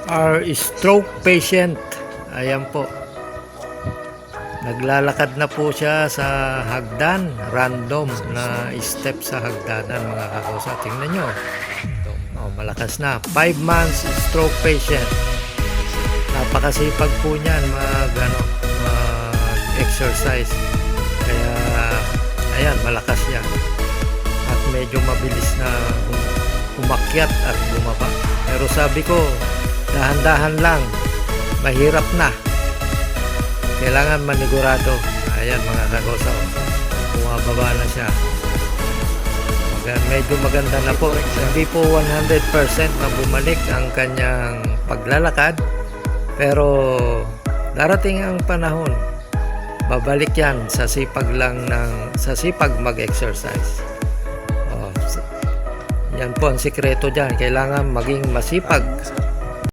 Our stroke patient. Ayan po. Naglalakad na po siya sa hagdan. Random na step sa hagdanan mga kakosa. Tingnan nyo. Oh, malakas na. 5 months stroke patient. Napakasipag po niyan mag-exercise. Kaya ayan, malakas yan. At medyo mabilis na umakyat at bumaba. Pero sabi ko, dahan-dahan lang, mahirap na, kailangan manigurado. Ayan mga kagosa, bumababa na siya. Medyo maganda na po, hindi po 100% na bumalik ang kanyang paglalakad, pero darating ang panahon, babalik yan sa sipag mag-exercise. Yan po ang sikreto dyan, kailangan maging masipag